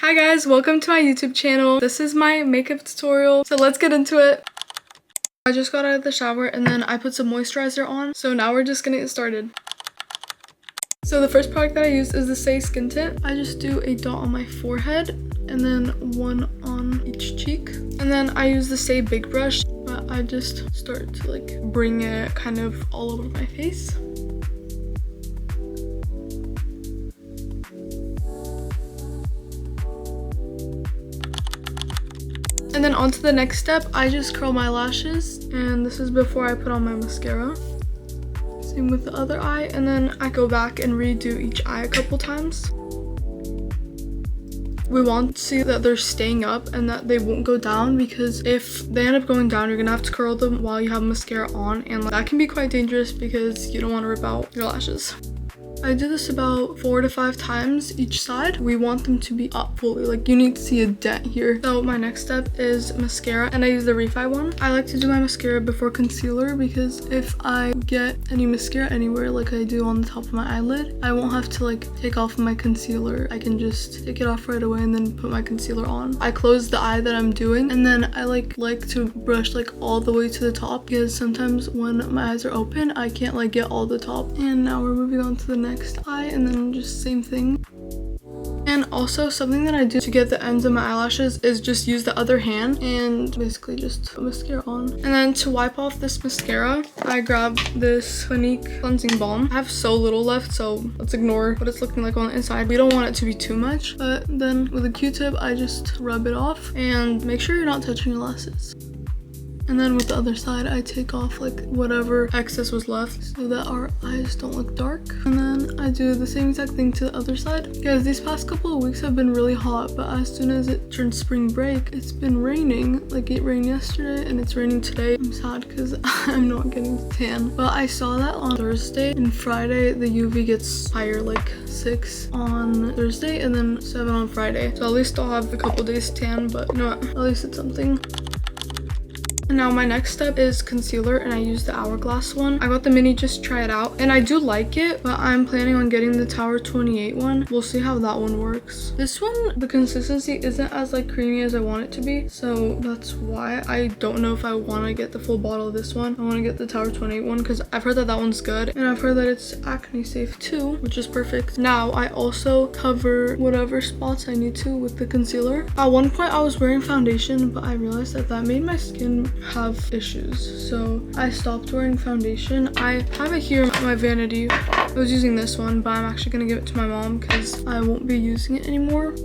Hi guys, welcome to my YouTube channel. This is my makeup tutorial, so let's get into it. I just got out of the shower and then I put some moisturizer on, so now we're just gonna get started. So the first product that I use is the Saie Skin Tint. I just do a dot on my forehead and then one on each cheek. And then I use the Saie Big Brush, but I just start to like bring it kind of all over my face. And then on to the next step, I just curl my lashes, and this is before I put on my mascara. Same with the other eye, and then I go back and redo each eye a couple times. We want to see that they're staying up and that they won't go down, because if they end up going down, you're gonna have to curl them while you have mascara on, and that can be quite dangerous because you don't want to rip out your lashes. I do this about 4 to 5 times each side. We want them to be up fully, like you need to see a dent here. So my next step is mascara, and I use the Refi one. I like to do my mascara before concealer because if I get any mascara anywhere like I do on the top of my eyelid, I won't have to like take off my concealer. I can just take it off right away and then put my concealer on. I close the eye that I'm doing, and then I like to brush like all the way to the top, because sometimes when my eyes are open, I can't like get all the top. And now we're moving on to the next eye, and then just same thing. And also something that I do to get the ends of my eyelashes is just use the other hand and basically just put mascara on. And then to wipe off this mascara, I grab this Clinique cleansing balm. I have so little left, so let's ignore what it's looking like on the inside. We don't want it to be too much, but then with a Q-tip, I just rub it off and make sure you're not touching your lashes. And then with the other side, I take off like whatever excess was left so that our eyes don't look dark. And then I do the same exact thing to the other side. Guys, these past couple of weeks have been really hot, but as soon as it turned spring break, it's been raining. Like it rained yesterday and it's raining today. I'm sad because I'm not getting tan. But I saw that on Thursday, and Friday the UV gets higher, like 6 on Thursday and then 7 on Friday. So at least I'll have a couple days tan, but you know what? At least it's something. And now my next step is concealer, and I use the Hourglass one. I got the mini just to try it out, and I do like it, but I'm planning on getting the Tower 28 one. We'll see how that one works. This one, the consistency isn't as like creamy as I want it to be, so that's why I don't know if I want to get the full bottle of this one. I want to get the Tower 28 one because I've heard that that one's good, and I've heard that it's acne safe too, which is perfect. Now I also cover whatever spots I need to with the concealer. At one point I was wearing foundation, but I realized that that made my skin have issues, so I stopped wearing foundation. I have it here in my vanity. I was using this one, but I'm actually gonna give it to my mom because I won't be using it anymore.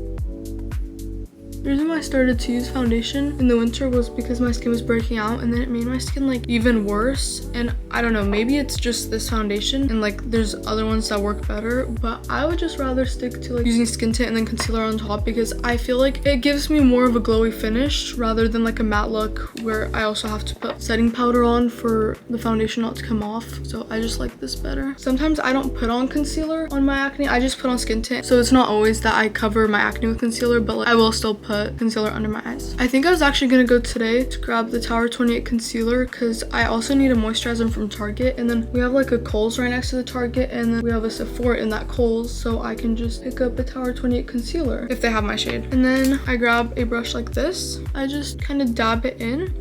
The reason why I started to use foundation in the winter was because my skin was breaking out, and then it made my skin like even worse. And I don't know, maybe it's just this foundation and like there's other ones that work better, but I would just rather stick to like using skin tint and then concealer on top, because I feel like it gives me more of a glowy finish rather than like a matte look where I also have to put setting powder on for the foundation not to come off. So I just like this better. Sometimes I don't put on concealer on my acne, I just put on skin tint. So it's not always that I cover my acne with concealer, but like I will still put concealer under my eyes. I think I was actually gonna go today to grab the Tower 28 concealer because I also need a moisturizer from Target, and then we have like a Kohl's right next to the Target, and then we have a Sephora in that Kohl's, so I can just pick up a Tower 28 concealer if they have my shade. And then I grab a brush like this. I just kind of dab it in.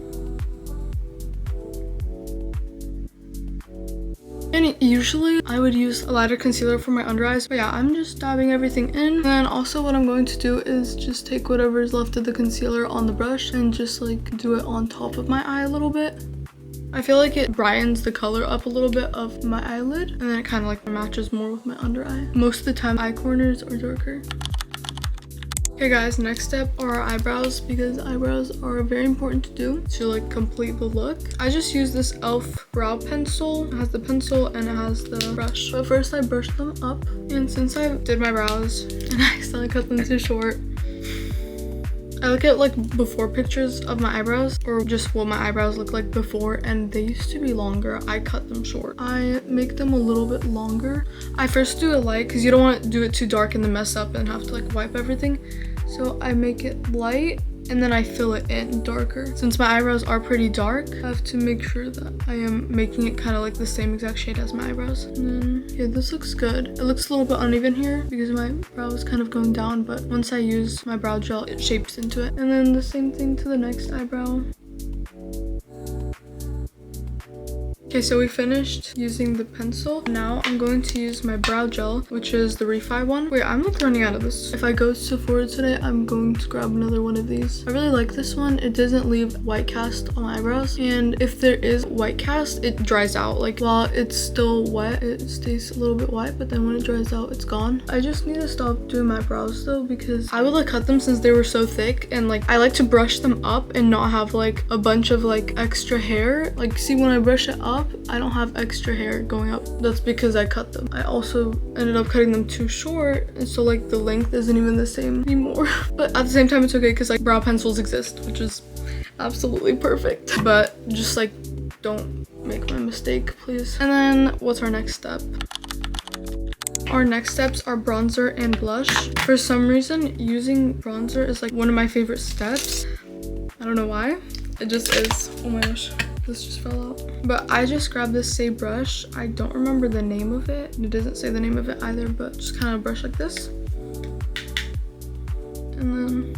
And usually I would use a lighter concealer for my under eyes, but yeah, I'm just dabbing everything in. And then also what I'm going to do is just take whatever is left of the concealer on the brush and just like do it on top of my eye a little bit. I feel like it brightens the color up a little bit of my eyelid, and then it kind of like matches more with my under eye. Most of the time eye corners are darker. Okay guys, next step are our eyebrows, because eyebrows are very important to do to like complete the look. I just use this e.l.f. brow pencil. It has the pencil and it has the brush. But first I brush them up, and since I did my brows and I accidentally cut them too short, I look at like before pictures of my eyebrows, or just what my eyebrows look like before, and they used to be longer. I cut them short. I make them a little bit longer. I first do it light because you don't want to do it too dark and then mess up and have to like wipe everything. So I make it light and then I fill it in darker. Since my eyebrows are pretty dark, I have to make sure that I am making it kind of like the same exact shade as my eyebrows. And then, yeah, this looks good. It looks a little bit uneven here because my brow is kind of going down, but once I use my brow gel, it shapes into it. And then the same thing to the next eyebrow. Okay, so we finished using the pencil. Now I'm going to use my brow gel, which is the Refi one. Wait, I'm like running out of this. If I go to Sephora today, I'm going to grab another one of these. I really like this one. It doesn't leave white cast on my eyebrows. And if there is white cast, it dries out. Like while it's still wet, it stays a little bit white, but then when it dries out, it's gone. I just need to stop doing my brows though, because I would like cut them since they were so thick. And like I like to brush them up and not have like a bunch of like extra hair. Like see, when I brush it up, I don't have extra hair going up. That's because I cut them. I also ended up cutting them too short, and so like the length isn't even the same anymore. But at the same time, it's okay because like brow pencils exist, which is absolutely perfect. But just like don't make my mistake, please. And then what's our next step? Our next steps are bronzer and blush. For some reason, using bronzer is like one of my favorite steps. I don't know why. It just is. Oh my gosh. This just fell out. But I just grabbed this Say brush. I don't remember the name of it. It doesn't say the name of it either, but just kind of brush like this. And then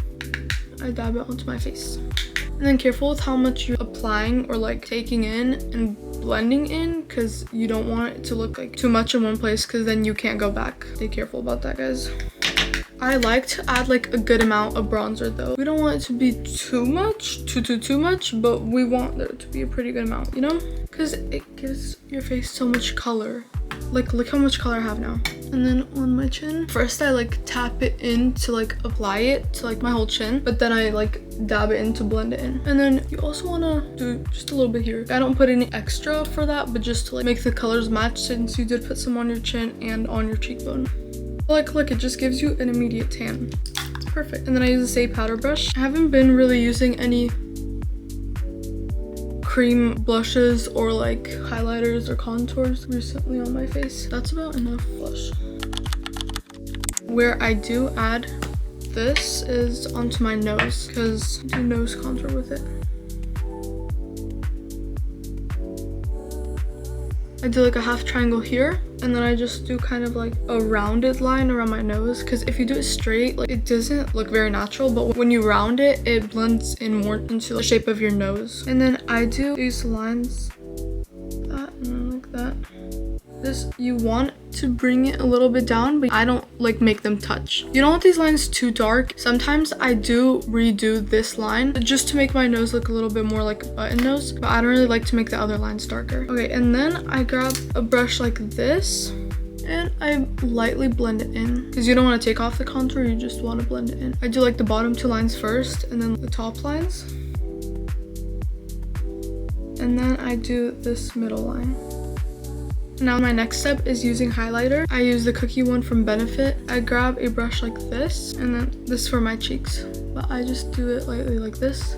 I dab it onto my face. And then careful with how much you're applying or like taking in and blending in, because you don't want it to look like too much in one place, because then you can't go back. Stay careful about that, guys. I like to add like a good amount of bronzer though. We don't want it to be too much, too much, but we want there to be a pretty good amount, you know? Because it gives your face so much color. Like look how much color I have now. And then on my chin, first I like tap it in to like apply it to like my whole chin, but then I like dab it in to blend it in. And then you also want to do just a little bit here. I don't put any extra for that, but just to like make the colors match, since you did put some on your chin and on your cheekbone. Like look, it just gives you an immediate tan. It's perfect. And then I use the Say powder brush. I haven't been really using any cream blushes or like highlighters or contours recently on my face. That's about enough blush. Where I do add this is onto my nose, because I do nose contour with it. I do like a half triangle here, and then I just do kind of like a rounded line around my nose, because if you do it straight, like it doesn't look very natural, but when you round it, it blends in more into the shape of your nose. And then I do these lines like that, and then like that. This, you want to bring it a little bit down, but I don't like make them touch. You don't want these lines too dark. Sometimes I do redo this line just to make my nose look a little bit more like a button nose, but I don't really like to make the other lines darker. Okay, and then I grab a brush like this and I lightly blend it in, because you don't want to take off the contour, you just want to blend it in. I do like the bottom two lines first and then the top lines, and then I do this middle line. Now my next step is using highlighter. I use the Cookie one from Benefit. I grab a brush like this, and then this for my cheeks, but I just do it lightly like this.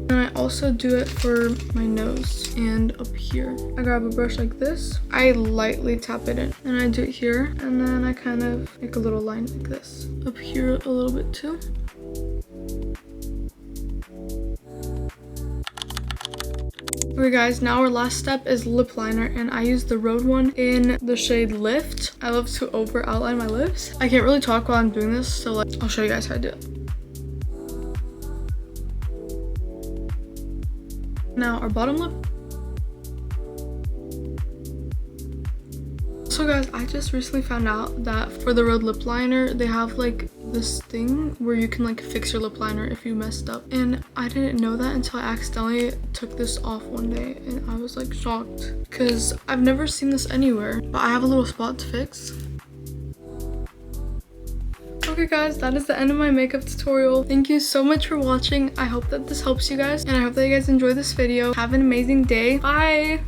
And I also do it for my nose and up here. I grab a brush like this. I lightly tap it in, and I do it here, and then I kind of make a little line like this. Up here a little bit too. Okay guys, now our last step is lip liner, and I use the Rhode one in the shade Lift. I love to over outline my lips. I can't really talk while I'm doing this, so like, I'll show you guys how I do it. Now our bottom lip. So guys, I just recently found out that for the Rhode lip liner, they have like this thing where you can like fix your lip liner if you messed up, and I didn't know that until I accidentally took this off one day, and I was like shocked because I've never seen this anywhere, but I have a little spot to fix. Okay guys, that is the end of my makeup tutorial. Thank you so much for watching. I hope that this helps you guys, and I hope that you guys enjoy this video. Have an amazing day. Bye!